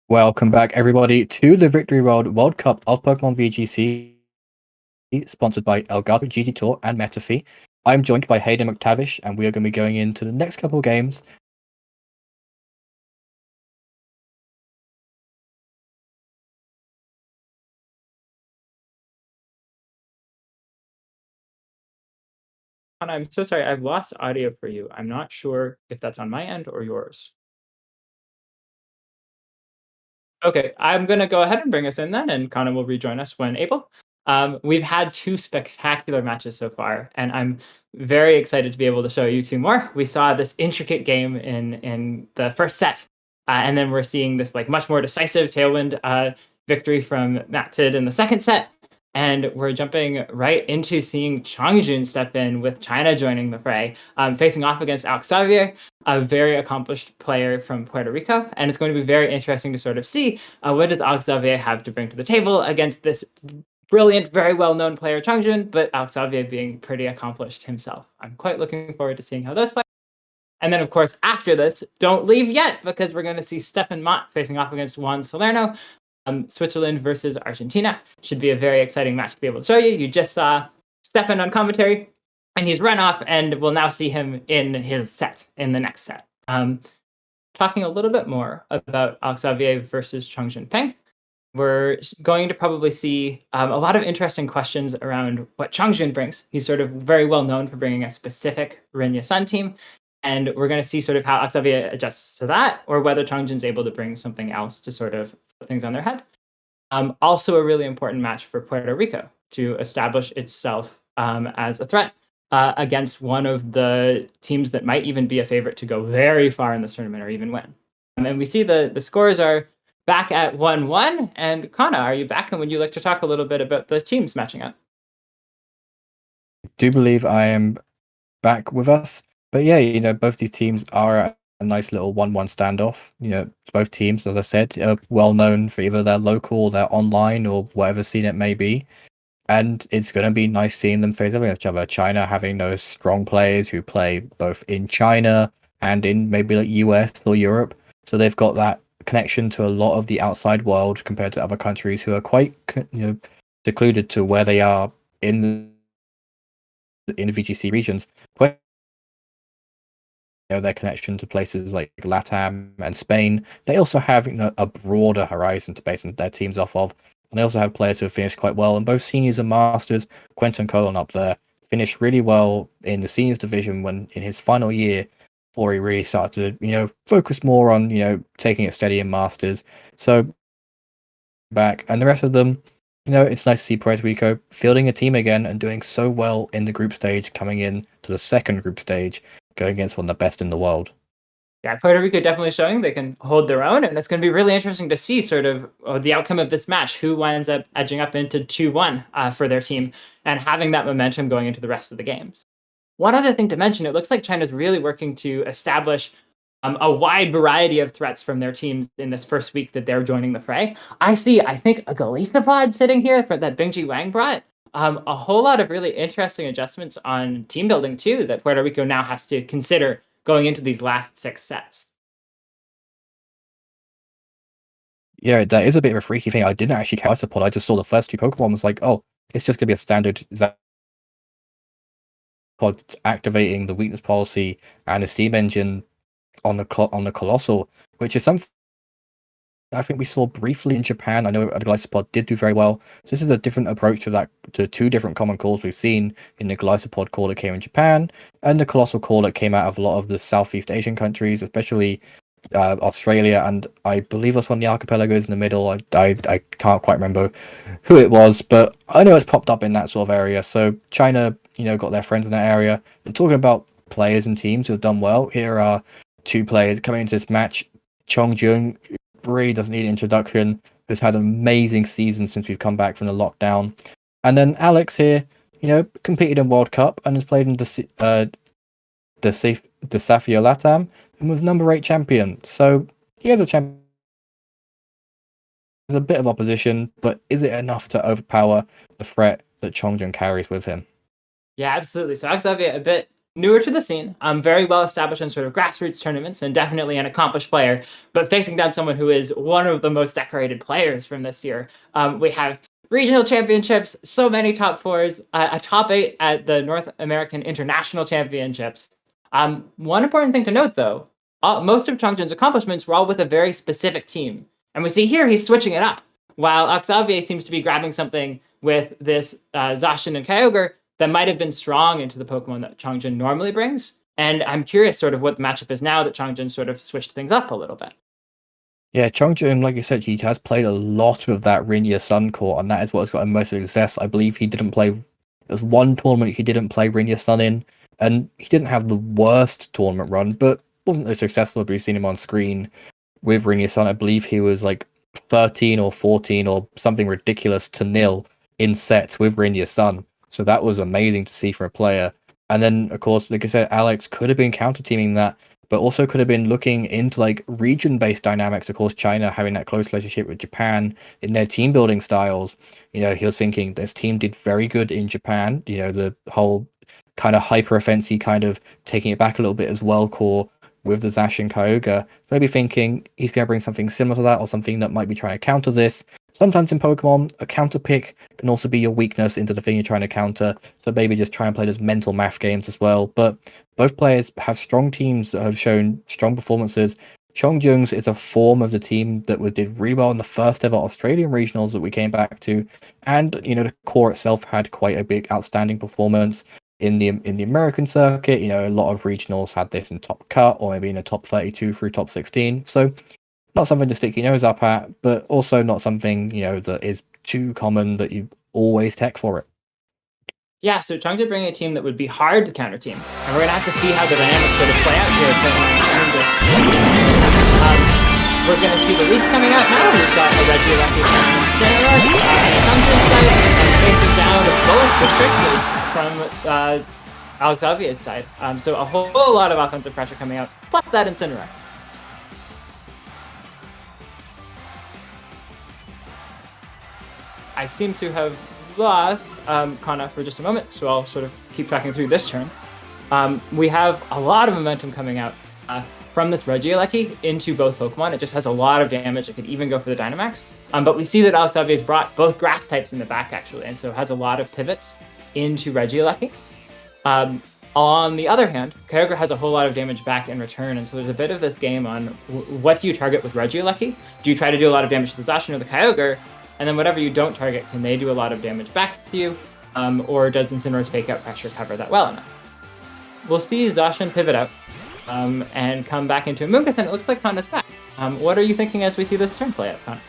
Welcome back, everybody, to the Victory Road World Cup of Pokémon VGC, sponsored by Elgato, GT Tour, and Metafi. I'm joined by Hayden McTavish, and we are going to be going into the next couple of games. I'm so sorry, I've lost audio for you. I'm not sure if that's on my end or yours. Okay, I'm gonna go ahead and bring us in then, and Connor will rejoin us when able. We've had two spectacular matches so far, and I'm very excited to be able to show you two more. We saw this intricate game in the first set, and then we're seeing this like much more decisive tailwind victory from Matt Tid in the second set. And we're jumping right into seeing Chongjun step in with China joining the fray, facing off against Alexavier, a very accomplished player from Puerto Rico. And it's going to be very interesting to sort of see what does Alexavier have to bring to the table against this brilliant, very well-known player Chongjun, but Alexavier being pretty accomplished himself. I'm quite looking forward to seeing how those play. And then, of course, after this, don't leave yet, because we're going to see Stefan Mott facing off against Juan Salerno. Switzerland versus Argentina should be a very exciting match to be able to show you. You just saw Stefan on commentary, and he's run off, and we'll now see him in his set, in the next set. Talking a little bit more about Alexavier versus Chongjun Peng, we're going to probably see a lot of interesting questions around what Chongjun brings. He's sort of very well known for bringing a specific Rinya Sun team, and we're going to see sort of how Alexavier adjusts to that, or whether Chongjun's able to bring something else to sort of put things on their head. Also a really important match for Puerto Rico to establish itself as a threat against one of the teams that might even be a favorite to go very far in this tournament or even win. And we see the scores are back at 1-1. And Kana, are you back? And would you like to talk a little bit about the teams matching up? I do believe I am back with us. But yeah, both these teams are a nice little 1-1 standoff. Both teams, as I said, are well known for either their local, their online, or whatever scene it may be. And it's going to be nice seeing them face each other. China having those strong players who play both in China and in maybe like US or Europe. So they've got that connection to a lot of the outside world compared to other countries who are quite, secluded to where they are in the VGC regions. Their connection to places like LATAM and Spain. They also have a broader horizon to base their teams off of. And they also have players who have finished quite well in both seniors and masters. Quentin Colon up there finished really well in the seniors division when in his final year, before he really started to, focus more on, taking it steady in masters. So back, and the rest of them, it's nice to see Puerto Rico fielding a team again and doing so well in the group stage, coming in to the second group stage, going against one of the best in the world. Yeah, Puerto Rico definitely showing they can hold their own, and it's going to be really interesting to see sort of the outcome of this match, who winds up edging up into 2-1 for their team, and having that momentum going into the rest of the games. One other thing to mention, it looks like China's really working to establish a wide variety of threats from their teams in this first week that they're joining the fray. I think, a Galisa sitting here that Bingji Wang brought. A whole lot of really interesting adjustments on team building, too, that Puerto Rico now has to consider going into these last 6 sets. Yeah, that is a bit of a freaky thing. I didn't actually cast support. I just saw the first 2 Pokemon and was like, oh, it's just going to be a standard pod activating the weakness policy and a steam engine on the Colossal, which is something I think we saw briefly in Japan. I know Glycopod did do very well. So this is a different approach to 2 different common calls we've seen in the Glycopod call that came in Japan and the Colossal call that came out of a lot of the Southeast Asian countries, especially Australia, and I believe that's one of the archipelagos in the middle. I can't quite remember who it was, but I know it's popped up in that sort of area. So China, got their friends in that area. And talking about players and teams who have done well, here are 2 players coming into this match. Chongjun really doesn't need an introduction. Has had an amazing season since we've come back from the lockdown. And then Alex here, competed in World Cup and has played in the Desafio Latam and was number 8 champion. So he has a champion. There's a bit of opposition, but is it enough to overpower the threat that Chongjun carries with him? Yeah, absolutely. So Alexavier a bit newer to the scene, very well established in sort of grassroots tournaments, and definitely an accomplished player, but facing down someone who is one of the most decorated players from this year. We have regional championships, so many top fours, a top 8 at the North American International Championships. One important thing to note, though, most of Chongjun's accomplishments were all with a very specific team. And we see here he's switching it up. While Alexavier seems to be grabbing something with this Zacian and Kyogre that might have been strong into the Pokemon that Chongjun normally brings. And I'm curious sort of what the matchup is now that Chongjun sort of switched things up a little bit. Yeah, Chongjun, like you said, he has played a lot of that Rinnia Sun core, and that is what has got him most success. I believe he didn't play... There was one tournament he didn't play Rinnia Sun in, and he didn't have the worst tournament run, but wasn't as successful as we've seen him on screen with Rinnia Sun. I believe he was like 13 or 14 or something ridiculous to nil in sets with Rinnia Sun. So that was amazing to see for a player. And then, of course, like I said, Alex could have been counter-teaming that, but also could have been looking into like region-based dynamics. Of course, China having that close relationship with Japan in their team-building styles. You know, he was thinking this team did very good in Japan. You know, the whole kind of hyper-offensive, kind of taking it back a little bit as well core with the Zacian Kyogre. Maybe thinking he's going to bring something similar to that or something that might be trying to counter this. Sometimes in Pokemon, a counter pick can also be your weakness into the thing you're trying to counter. So maybe just try and play those mental math games as well. But both players have strong teams that have shown strong performances. Chongjun's is a form of the team that did really well in the first ever Australian regionals that we came back to. And, you know, the core itself had quite a big outstanding performance in the American circuit. You know, a lot of regionals had this in top cut or maybe in a top 32 through top 16. So not something to stick your nose up at, but also not something, you know, that is too common that you always tech for it. Yeah, so Chongjun bringing a team that would be hard to counter team. And we're going to have to see how the dynamics sort of play out here. We're going to see the leads coming out now. We've got a Regieleki from Incineroar. Comes inside and faces down both restrictors from Alexavier's side. So a whole lot of offensive pressure coming out, plus that Incineroar. I seem to have lost Kana for just a moment, so I'll sort of keep tracking through this turn. We have a lot of momentum coming out from this Regieleki into both Pokemon. It just has a lot of damage. It could even go for the Dynamax. But we see that Alexavier's brought both grass types in the back, actually, and so has a lot of pivots into Regieleki. On the other hand, Kyogre has a whole lot of damage back in return, and so there's a bit of this game on what do you target with Regieleki? Do you try to do a lot of damage to the Zacian or the Kyogre? And then whatever you don't target, can they do a lot of damage back to you? Or does Incineroar's Fake Out pressure cover that well enough? We'll see Zacian pivot out and come back into Amoonguss, and it looks like Kana's back. What are you thinking as we see this turn play out, Kana?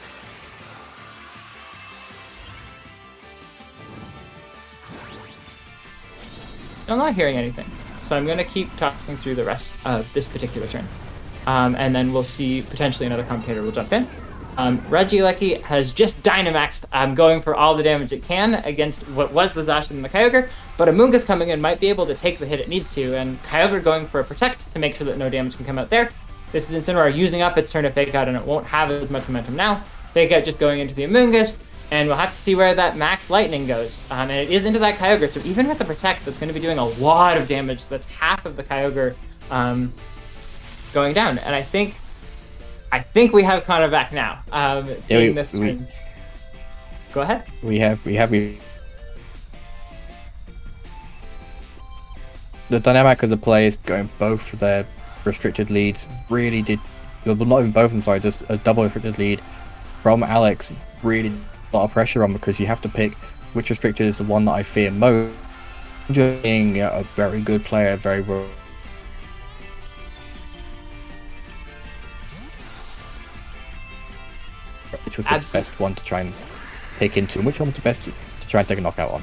I'm not hearing anything, so I'm going to keep talking through the rest of this particular turn. And then we'll see potentially another commentator will jump in. Regieleki has just Dynamaxed, going for all the damage it can against what was the Zacian and the Kyogre, but Amoonguss coming in might be able to take the hit it needs to, and Kyogre going for a Protect to make sure that no damage can come out there. This is Incineroar using up its turn to Fake Out, and it won't have as much momentum now. Fake Out just going into the Amoonguss, and we'll have to see where that Max Lightning goes. And it is into that Kyogre, so even with the Protect, that's going to be doing a lot of damage. So that's half of the Kyogre going down, and I think we have Kana back now. Seeing this turn. Go ahead. We have the dynamic of the players going both for their restricted leads really did, well, not even both of them, sorry, just a double restricted lead from Alex really a lot of pressure on, because you have to pick which restricted is the one that I fear most. Being a very good player, very well. Which was the best one to try and pick into, and which one was the best to try and take a knockout on?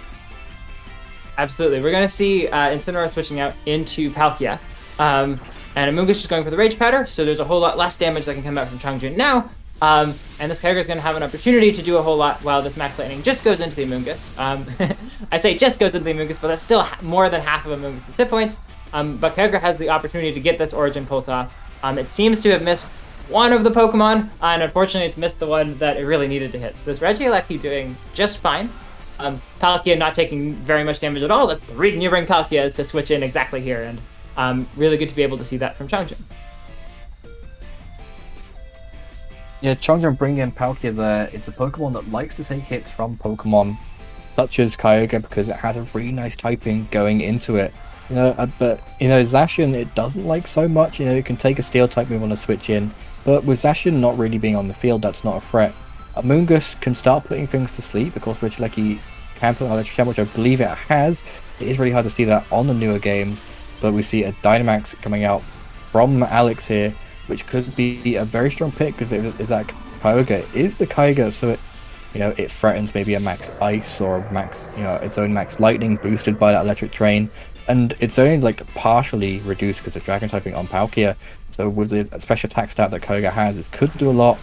Absolutely. We're going to see Incineroar switching out into Palkia. And Amoonguss is going for the Rage Powder, so there's a whole lot less damage that can come out from Chongjun now. And this Kyogre is going to have an opportunity to do a whole lot while this Max Lightning just goes into the Amoonguss. I say just goes into the Amoonguss, but that's still more than half of Amoonguss' hit points. But Kyogre has the opportunity to get this Origin Pulse off. It seems to have missed one of the Pokemon, and unfortunately it's missed the one that it really needed to hit. So this Regieleki doing just fine. Palkia not taking very much damage at all. That's the reason you bring Palkia, is to switch in exactly here, and really good to be able to see that from Chongjun. Yeah, Chongjun bringing in Palkia there. It's a Pokemon that likes to take hits from Pokemon such as Kyogre because it has a really nice typing going into it. But Zacian it doesn't like so much. It can take a Steel type move on a switch in, but with Zacian not really being on the field, that's not a threat. Amoonguss can start putting things to sleep because Regieleki can put on Electric Champ, which I believe it has. It is really hard to see that on the newer games, but we see a Dynamax coming out from Alex here, which could be a very strong pick because if that Kyogre is the Kyogre, so it threatens maybe a Max Ice or Max, its own Max Lightning boosted by that Electric Train, and it's only like partially reduced because of Dragon typing on Palkia. So with the special attack stat that Kyogre has, it could do a lot.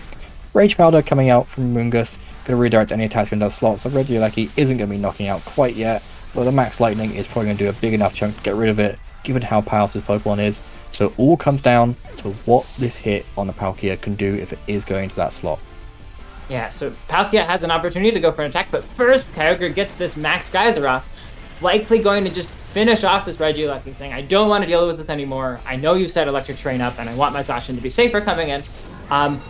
Rage Powder coming out from Amoonguss, going to redirect any attacks in that slot, so Regieleki isn't going to be knocking out quite yet, but the Max Lightning is probably going to do a big enough chunk to get rid of it, given how powerful this Pokemon is. So it all comes down to what this hit on the Palkia can do if it is going to that slot. Yeah, so Palkia has an opportunity to go for an attack, but first Kyogre gets this Max Geyser off, likely going to just finish off this Regieleki, saying, I don't want to deal with this anymore. I know you set Electric Train up, and I want my Zacian to be safer coming in.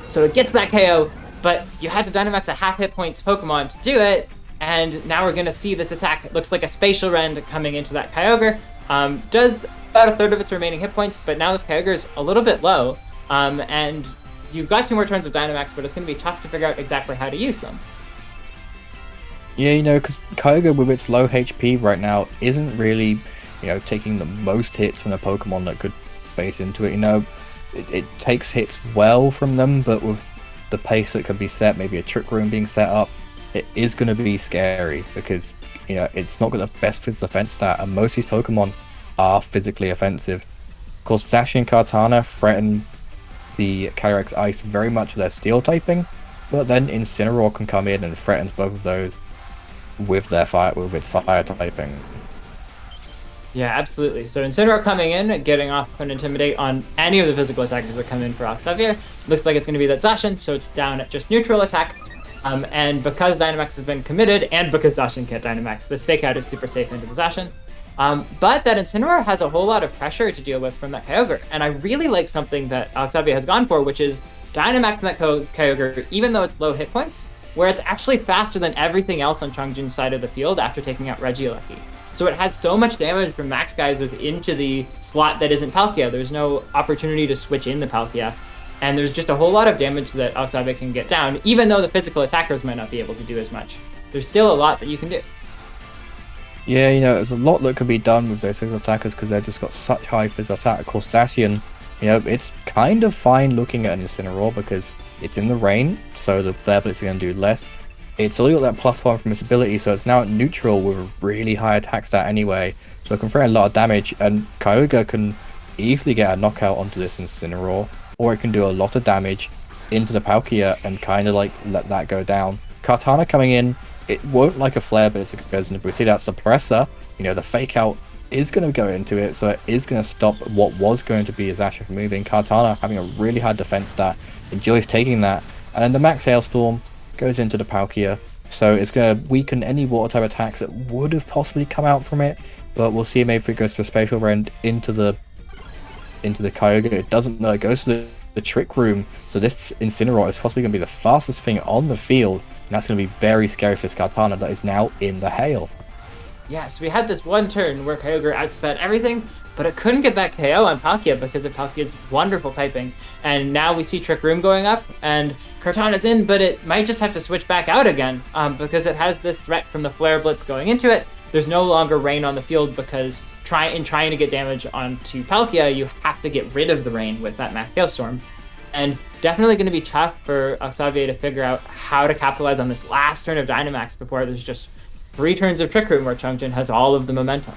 So it gets that KO, but you had to Dynamax a half hit points Pokemon to do it, and now we're going to see this attack. It looks like a Spatial Rend coming into that Kyogre. Does about a third of its remaining hit points, but now this Kyogre is a little bit low, and you've got 2 more turns of Dynamax, but it's going to be tough to figure out exactly how to use them. Yeah, because Kyogre with its low HP right now isn't really, taking the most hits from the Pokemon that could face into it. It takes hits well from them, but with the pace that can be set, maybe a Trick Room being set up, it is going to be scary because, it's not got the best physical defense stat, and most of these Pokemon are physically offensive. Of course, Zacian and Kartana threaten the Calyrex Ice very much with their Steel typing, but then Incineroar can come in and threatens both of those with its fire typing. Yeah, absolutely. So Incineroar coming in, getting off an Intimidate on any of the physical attackers that come in for Alexavier. Looks like it's going to be that Zacian, so it's down at just neutral attack. And because Dynamax has been committed, and because Zacian can't Dynamax, this Fake Out is super safe into the Zacian. But that Incineroar has a whole lot of pressure to deal with from that Kyogre, and I really like something that Alexavier has gone for, which is Dynamax that Kyogre, even though it's low hit points, where it's actually faster than everything else on Chongjun's side of the field after taking out Regieleki. So it has so much damage from Max Geysers into the slot that isn't Palkia. There's no opportunity to switch in the Palkia. And there's just a whole lot of damage that Alexavier can get down, even though the physical attackers might not be able to do as much. There's still a lot that you can do. Yeah, there's a lot that can be done with those physical attackers because they've just got such high physical attack. Of course, Zacian, it's kind of fine looking at an Incineroar because it's in the rain, so the Flare Blitz is going to do less. It's only got that +1 from its ability, so it's now at neutral with a really high attack stat anyway, so it can throw a lot of damage, and Kyogre can easily get a knockout onto this Incineroar, or it can do a lot of damage into the Palkia and kind of let that go down. Kartana coming in, it won't like a Flare Blitz because we see that Suppressor, the Fake Out is going to go into it, so it is going to stop what was going to be a Zacian from moving. Kartana having a really high defense stat, enjoys taking that, and then the Max Hailstorm goes into the Palkia, so it's going to weaken any water type attacks that would have possibly come out from it, but we'll see maybe if it goes to a Spatial Rend into the Kyogre. It doesn't know, it goes to the Trick Room, so this Incineroar is possibly going to be the fastest thing on the field, and that's going to be very scary for this Kartana that is now in the hail. Yeah, so we had this one turn where Kyogre outsped everything, but it couldn't get that KO on Palkia because of Palkia's wonderful typing. And now we see Trick Room going up, and Kartana's in, but it might just have to switch back out again because it has this threat from the Flare Blitz going into it. There's no longer rain on the field because trying to get damage onto Palkia, you have to get rid of the rain with that Max Hailstorm. And definitely going to be tough for Alexavier to figure out how to capitalize on this last turn of Dynamax before there's just 3 turns of Trick Room where Chongjun has all of the momentum.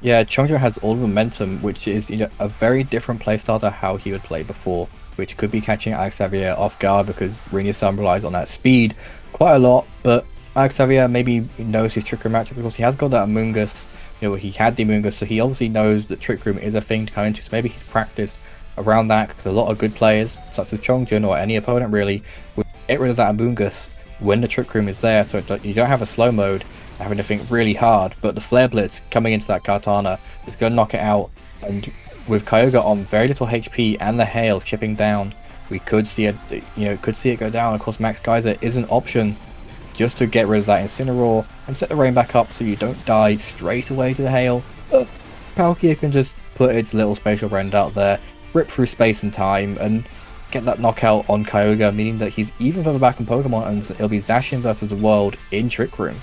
Yeah, Chongjun has all the momentum, which is a very different playstyle to how he would play before, which could be catching Alexavier off guard because Rainier Sun relies on that speed quite a lot, but Alexavier maybe knows his Trick Room matchup because he has got that Amoonguss, he had the Amoonguss, so he obviously knows that Trick Room is a thing to come into, so maybe he's practiced around that because a lot of good players, such as Chongjun or any opponent really, would get rid of that Amoonguss when the Trick Room is there, so you don't have a slow mode, having to think really hard, but the Flare Blitz coming into that Katana is going to knock it out, and with Kyogre on very little HP and the Hail chipping down, we could see it, could see it go down. Of course, Max Geyser is an option just to get rid of that Incineroar and set the rain back up so you don't die straight away to the Hail. But Palkia can just put its little spatial rend out there, rip through space and time, and get that knockout on Kyogre, meaning that he's even further back in Pokemon, and it'll be Zacian versus the world in Trick Room.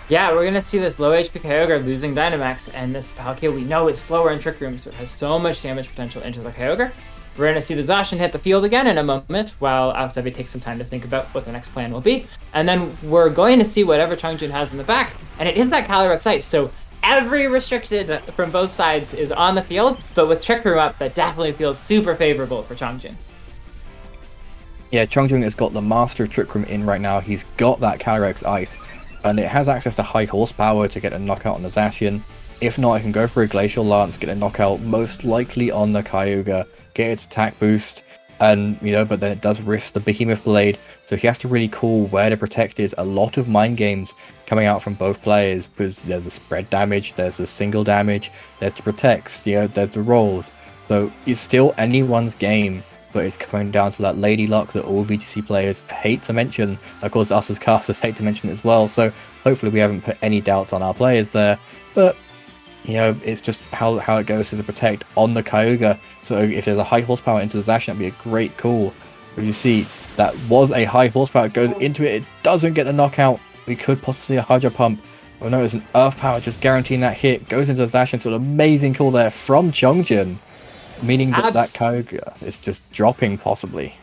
Yeah, we're going to see this low HP Kyogre losing Dynamax, and this Palkia we know is slower in Trick Room, so it has so much damage potential into the Kyogre. We're going to see the Zacian hit the field again in a moment, while Alexavier takes some time to think about what the next plan will be. And then we're going to see whatever Chongjun has in the back, and it is that Calyrex Ice, so every restricted from both sides is on the field, but with Trick Room up, that definitely feels super favorable for Chongjun. Yeah, Chongjun has got the Master of Trick Room in right now. He's got that Calyrex Ice, and it has access to high horsepower to get a knockout on the Zacian. If not, it can go for a Glacial Lance, get a knockout most likely on the Kyogre, get its attack boost, and but then it does risk the Behemoth Blade, so he has to really call where to protect is. A lot of mind games coming out from both players, because there's a spread damage, there's a single damage, there's the protects, there's the rolls, so it's still anyone's game, but it's coming down to that lady luck that all VGC players hate to mention. Of course, us as casters hate to mention it as well, so hopefully we haven't put any doubts on our players there, but it's just how it goes to the protect on the Kyogre. So if there's a high horsepower into the Zacian, that'd be a great call. But you see, that was a high horsepower, it goes into it, it doesn't get the knockout. We could possibly see a Hydro Pump. Oh no, it's an Earth Power just guaranteeing that hit, goes into the Zacian, so an amazing call there from Chongjun, meaning that Kyogre is just dropping possibly.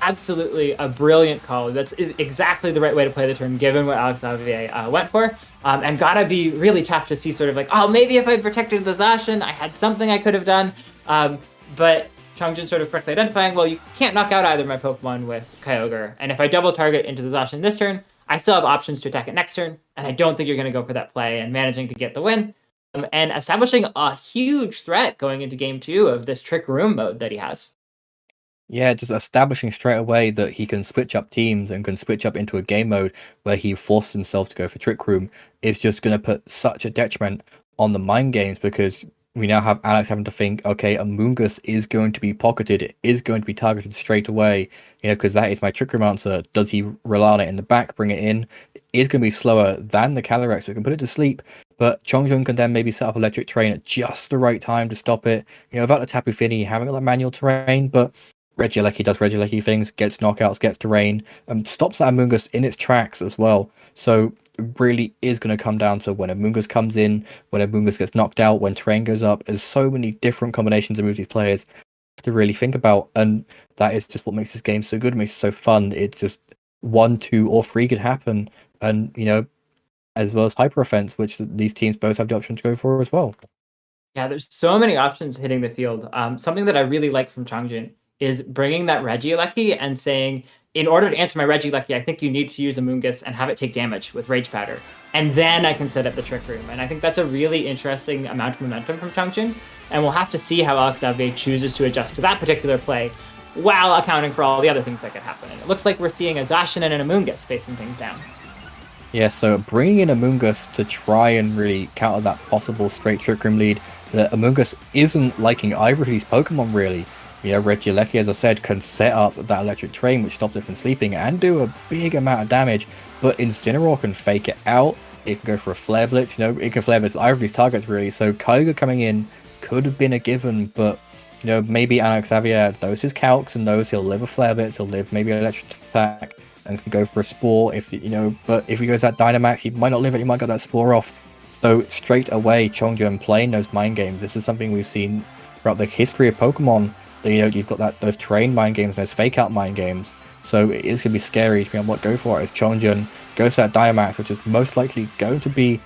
Absolutely a brilliant call. That's exactly the right way to play the turn, given what Alexavier went for. And gotta be really tough to see sort of like, oh, maybe if I protected the Zacian, I had something I could have done. But Chongjun sort of correctly identifying, well, you can't knock out either of my Pokemon with Kyogre. And if I double target into the Zacian this turn, I still have options to attack it next turn. And I don't think you're going to go for that play and managing to get the win. And establishing a huge threat going into game 2 of this Trick Room mode that he has. Yeah, just establishing straight away that he can switch up teams and can switch up into a game mode where he forced himself to go for Trick Room is just going to put such a detriment on the mind games, because we now have Alex having to think, okay, Amoonguss is going to be pocketed, it is going to be targeted straight away, because that is my Trick Room answer. Does he rely on it in the back, bring it in? It is going to be slower than the Calyrex, so we can put it to sleep, but Chongjun can then maybe set up Electric Terrain at just the right time to stop it. Without the Tapu Fini, having that manual terrain, but Regieleki does Regieleki things, gets knockouts, gets terrain, stops that Amoonguss in its tracks as well. So it really is going to come down to when Amoonguss comes in, when Amoonguss gets knocked out, when terrain goes up. There's so many different combinations of moves these players have to really think about, and that is just what makes this game so good, makes it so fun. It's just 1, 2, or 3 could happen, and as well as Hyper Offense, which these teams both have the option to go for as well. Yeah, there's so many options hitting the field. Something that I really like from Chongjun is bringing that Regieleki and saying, in order to answer my Regieleki, I think you need to use Amoonguss and have it take damage with Rage Powder. And then I can set up the Trick Room. And I think that's a really interesting amount of momentum from Chongjun. And we'll have to see how Alexavier chooses to adjust to that particular play while accounting for all the other things that could happen. And it looks like we're seeing a Zacian and an Amoonguss facing things down. Yeah, so bringing in Amoonguss to try and really counter that possible straight Trick Room lead. Amoonguss isn't liking either of these Pokemon really. Regieleki, as I said, can set up that Electric Terrain, which stops it from sleeping, and do a big amount of damage, but Incineroar can fake it out, it can go for a Flare Blitz, it can Flare Blitz either of these targets, really, so Kyogre coming in could have been a given, but, maybe Alexavier knows his calcs and knows he'll live a Flare Blitz, he'll live maybe an Electric Attack, and can go for a Spore, but if he goes that Dynamax, he might not live it, he might get that Spore off. So straight away, Chongjun playing those mind games, this is something we've seen throughout the history of Pokemon. You've got those terrain mind games, those fake out mind games. So it is going to be scary to be on what go for it. As Chongjun goes to that Dynamax, which is most likely going to be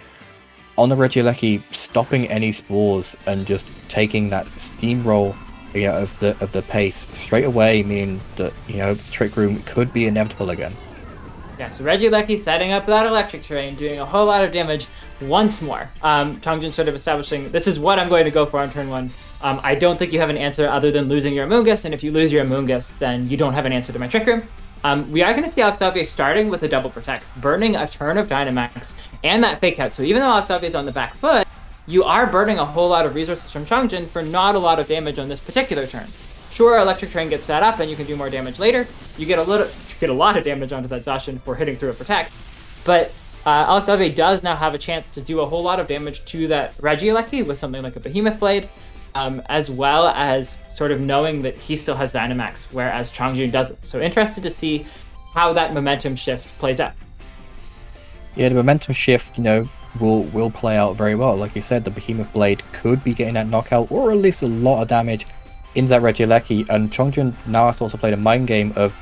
on the Regieleki, stopping any spores and just taking that steamroll of the pace straight away, meaning that Trick Room could be inevitable again. Yeah, so Regieleki setting up that Electric Terrain, doing a whole lot of damage once more. Chongjun sort of establishing, this is what I'm going to go for on turn 1. I don't think you have an answer other than losing your Amoonguss, and if you lose your Amoonguss, then you don't have an answer to my Trick Room. We are going to see Alexavier starting with a double protect, burning a turn of Dynamax and that fake out. So even though Alexavier is on the back foot, you are burning a whole lot of resources from Chongjun for not a lot of damage on this particular turn. Sure, Electric Train gets set up and you can do more damage later. You get a lot of damage onto that Zacian for hitting through a protect, but Alexavier does now have a chance to do a whole lot of damage to that Regieleki with something like a Behemoth Blade, as well as sort of knowing that he still has Dynamax, whereas Chongjun doesn't. So interested to see how that momentum shift plays out. Yeah, the momentum shift, will play out very well. Like you said, the Behemoth Blade could be getting that knockout, or at least a lot of damage into that Regieleki, and Chongjun now has to also play the mind game of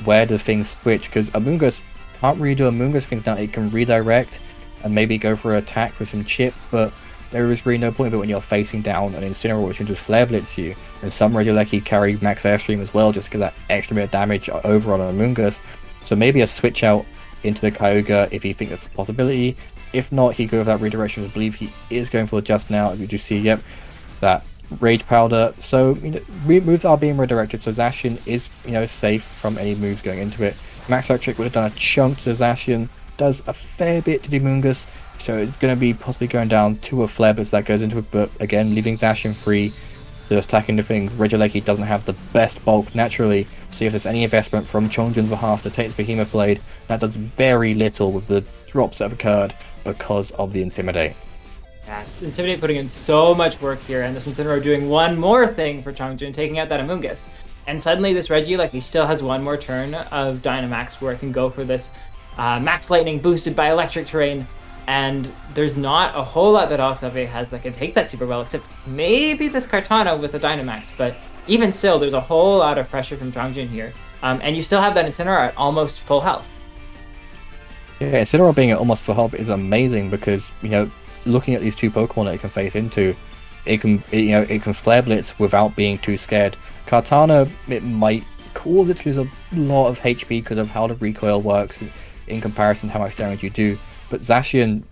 where do things switch, because Amoonguss can't really do Amoonguss things now. It can redirect and maybe go for an attack with some chip, but there is really no point of it when you're facing down an Incineroar which can just Flare Blitz you, and some Regieleki carry Max Airstream as well just to get that extra bit of damage over on Amoonguss. So maybe a switch out into the Kyogre if you think that's a possibility. If not, he go with that redirection. I believe he is going for just now. You do see, yep, that Rage Powder. So moves are being redirected, so Zacian is safe from any moves going into it. Max Electric would have done a chunk to Zacian, does a fair bit to the Amoonguss, so it's going to be possibly going down to a Flare Blitz that goes into it, but again leaving Zacian free to attacking the things. Regieleki doesn't have the best bulk naturally, so if there's any investment from Chongjun's behalf to take the Behemoth Blade, that does very little with the drops that have occurred because of the Intimidate. Yeah, Intimidate putting in so much work here, and this Incineroar doing one more thing for Chongjun, taking out that Amoonguss. And suddenly this Regieleki still has one more turn of Dynamax where it can go for this Max Lightning boosted by Electric Terrain, and there's not a whole lot that Alexavier has that can take that super well, except maybe this Kartana with the Dynamax, but even still, there's a whole lot of pressure from Chongjun here, and you still have that Incineroar at almost full health. Yeah, Incineroar being at almost full health is amazing because, looking at these two Pokemon that it can face into, it can Flare Blitz without being too scared. Kartana, it might cause it to lose a lot of HP because of how the recoil works in comparison to how much damage you do. But Zacian,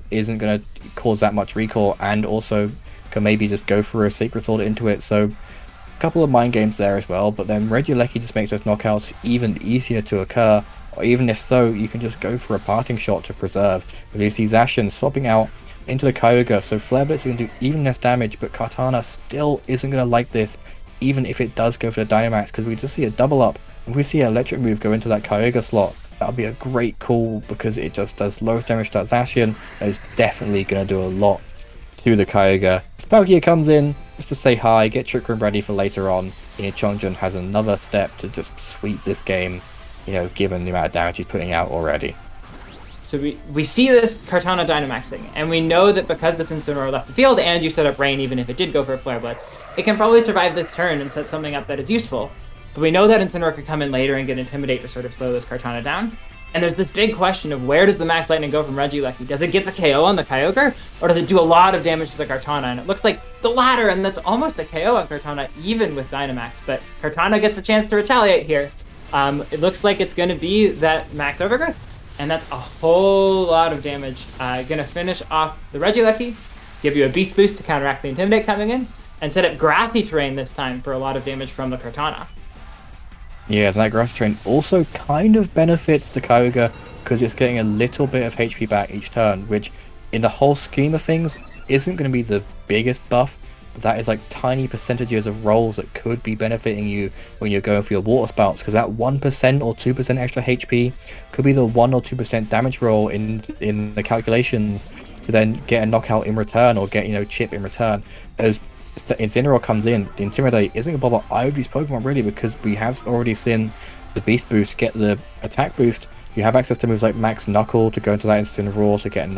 isn't going to cause that much recoil, and also can maybe just go for a Sacred Sword into it. So a couple of mind games there as well. But then Regieleki just makes those knockouts even easier to occur. Or even if so, you can just go for a parting shot to preserve. But you see Zacian swapping out into the Kyogre, so Flare Blitz can do even less damage, but Kartana still isn't going to like this, even if it does go for the Dynamax, because we just see a double up. If we see an electric move go into that Kyogre slot, that would be a great call, because it just does low damage to that Zacian, and it's definitely going to do a lot to the Kyogre. Palkia comes in just to say hi, get Trick Room ready for later on, and Chongjun has another step to just sweep this game, given the amount of damage he's putting out already. So we see this Kartana Dynamaxing, and we know that because this Incineroar left the field and you set up Rain, even if it did go for a Flare Blitz, it can probably survive this turn and set something up that is useful. But we know that Incineroar could come in later and get Intimidate to sort of slow this Kartana down. And there's this big question of where does the Max Lightning go from Regieleki? Does it get the KO on the Kyogre, or does it do a lot of damage to the Kartana? And it looks like the latter, and that's almost a KO on Kartana, even with Dynamax. But Kartana gets a chance to retaliate here. It looks like it's going to be that Max Overgrowth. And that's a whole lot of damage. Gonna finish off the Regieleki, give you a Beast Boost to counteract the Intimidate coming in, and set up Grassy Terrain this time for a lot of damage from the Kartana. Yeah, that Grassy Terrain also kind of benefits the Kyogre because it's getting a little bit of HP back each turn, which in the whole scheme of things isn't going to be the biggest buff, but that is like tiny percentages of rolls that could be benefiting you when you're going for your water spouts, because that 1% or 2% extra HP could be the 1 or 2% damage roll in the calculations to then get a knockout in return, or get chip in return. As Incineroar comes in, the Intimidate isn't going to bother either of these Pokemon really, because we have already seen the Beast Boost get the attack boost. You have access to moves like Max Knuckle to go into that Incineroar to get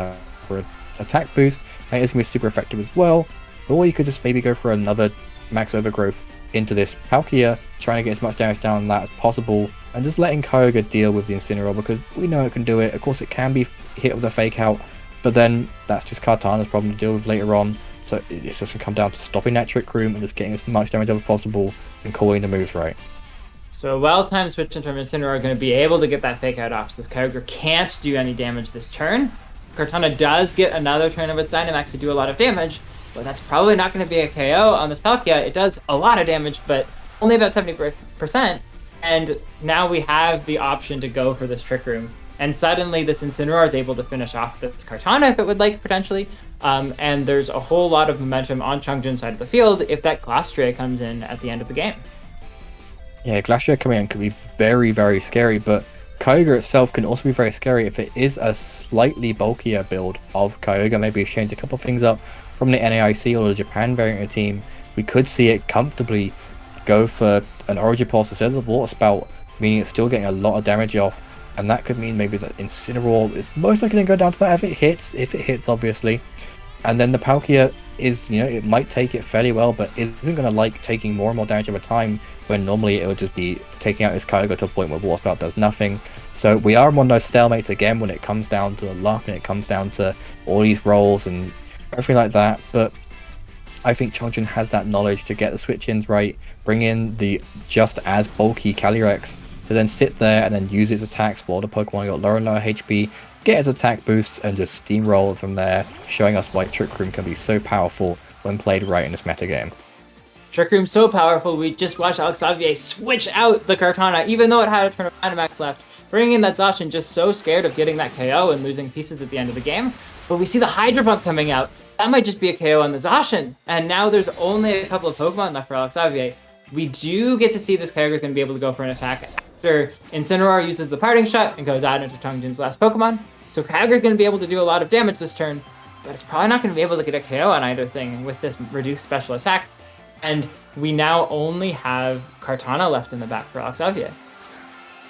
for an attack boost, and it's going to be super effective as well. Or you could just maybe go for another Max Overgrowth into this Palkia, trying to get as much damage down on that as possible, and just letting Kyogre deal with the Incineroar, because we know it can do it. Of course, it can be hit with a Fake Out, but then that's just Kartana's problem to deal with later on. So it's just going to come down to stopping that Trick Room and just getting as much damage as possible and calling the moves right. So a well-timed switch into Incineroar are going to be able to get that Fake Out off, so this Kyogre can't do any damage this turn. Kartana does get another turn of its Dynamax to do a lot of damage, but that's probably not going to be a KO on this Palkia. It does a lot of damage, but only about 70%. And now we have the option to go for this Trick Room. And suddenly this Incineroar is able to finish off this Kartana if it would like, potentially. And there's a whole lot of momentum on Chongjun's side of the field if that Glastrier comes in at the end of the game. Yeah, Glastrier coming in could be very, very scary, but Kyogre itself can also be very scary if it is a slightly bulkier build of Kyogre. Maybe it's changed a couple of things up from the NAIC or the Japan variant of the team. We could see it comfortably go for an Origin Pulse instead of the Water Spout, meaning it's still getting a lot of damage off, and that could mean maybe that Incineroar is most likely going to go down to that if it hits obviously, and then the Palkia is, it might take it fairly well, but isn't going to like taking more and more damage over time, when normally it would just be taking out his Kyogre to a point where Water Spout does nothing. So we are one of those stalemates again when it comes down to the luck and it comes down to all these rolls and everything like that, but I think Chongjun has that knowledge to get the switch-ins right, bring in the just as bulky Calyrex to then sit there and then use its attacks while the Pokemon got lower and lower HP, get its attack boosts, and just steamroll from there, showing us why Trick Room can be so powerful when played right in this metagame. Trick Room so powerful, we just watched Alexavier switch out the Kartana, even though it had a turn of Dynamax left, bringing in that Zacian, just so scared of getting that KO and losing pieces at the end of the game. But we see the Hydro Pump coming out. That might just be a KO on the Zacian, and now there's only a couple of Pokemon left for Alexavier. We do get to see this character is going to be able to go for an attack after Incineroar uses the Parting Shot and goes out into Chongjun's last Pokemon. So Kyogre is going to be able to do a lot of damage this turn, but it's probably not going to be able to get a KO on either thing with this reduced special attack. And we now only have Kartana left in the back for Alexavier.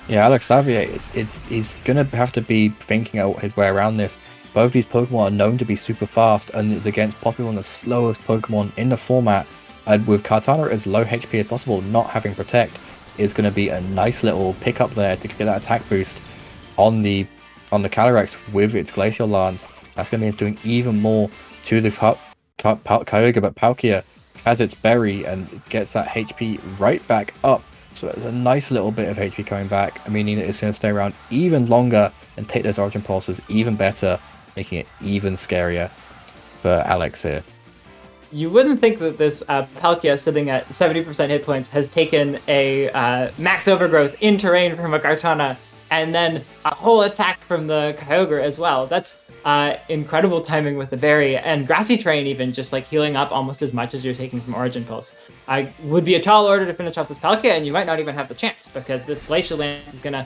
Yeah, Alexavier, he's going to have to be thinking out his way around this. Both these Pokemon are known to be super fast, and it's against possibly one of the slowest Pokemon in the format. And with Kartana as low HP as possible, not having Protect, is going to be a nice little pickup there to get that attack boost on the Calyrex with its Glacial Lance. That's going to mean it's doing even more to the Kyogre, but Palkia has its Berry and gets that HP right back up. So it's a nice little bit of HP coming back, meaning that it's going to stay around even longer and take those Origin Pulses even better, making it even scarier for Alex here. You wouldn't think that this Palkia sitting at 70% hit points has taken a max overgrowth in terrain from a Kartana, and then a whole attack from the Kyogre as well. That's incredible timing with the Berry, and Grassy Terrain even just like healing up almost as much as you're taking from Origin Pulse. I would be a tall order to finish off this Palkia, and you might not even have the chance, because this Glacial Lance is going to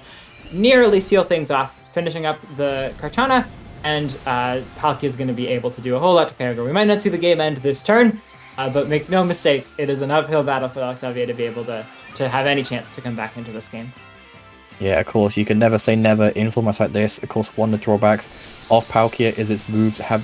nearly seal things off, finishing up the Kartana, and Palkia is going to be able to do a whole lot to Kyogre. We might not see the game end this turn, but make no mistake, it is an uphill battle for Alexavier to be able to have any chance to come back into this game. Yeah, of course, you can never say never in formats like this. Of course, one of the drawbacks of Palkia is its moves have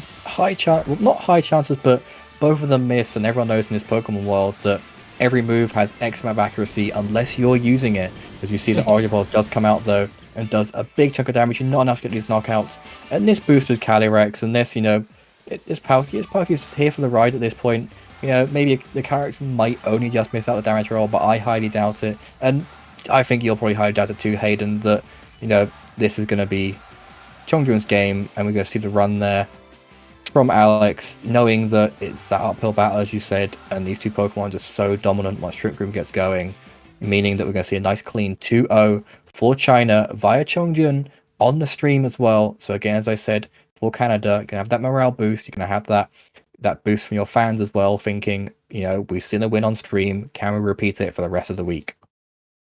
not high chances, but both of them miss, and everyone knows in this Pokemon world that every move has X amount of accuracy unless you're using it. As you see, the Origin Pulse does come out though, and does a big chunk of damage, and not enough to get these knockouts. And this boosted Calyrex, and this, this Palkia is just here for the ride at this point. Maybe the Calyrex might only just miss out the damage roll, but I highly doubt it. And I think you'll probably highly doubt it too, Hayden, that, this is going to be Chongjun's game, and we're going to see the run there from Alex, knowing that it's that uphill battle, as you said, and these two Pokemon are just so dominant once Trick Room gets going, meaning that we're going to see a nice clean 2-0 for China via Chongjun on the stream as well. So again, as I said, for Canada, you're going to have that morale boost, you're going to have that boost from your fans as well, thinking, we've seen a win on stream, can we repeat it for the rest of the week?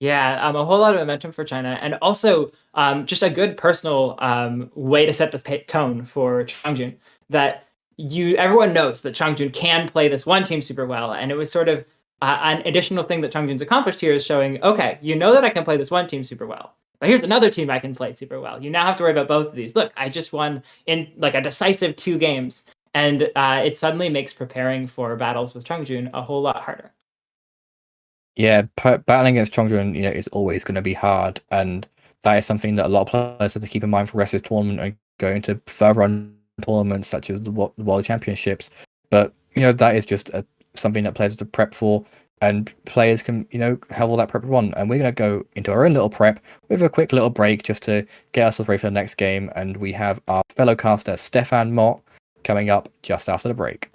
Yeah, a whole lot of momentum for China, and also just a good personal way to set the tone for Chongjun, that everyone knows that Chongjun can play this one team super well, and it was sort of an additional thing that Chongjun's accomplished here is showing, okay, you know that I can play this one team super well, but here's another team I can play super well. You now have to worry about both of these. Look, I just won in like a decisive 2 games, and it suddenly makes preparing for battles with Chongjun a whole lot harder. Yeah, battling against Chongjun, is always going to be hard, and that is something that a lot of players have to keep in mind for the rest of this tournament and going to further run tournaments such as the World Championships. But that is just something that players have to prep for, and players can have all that prep on. And we're going to go into our own little prep with a quick little break just to get ourselves ready for the next game. And we have our fellow caster Stefan Mott coming up just after the break.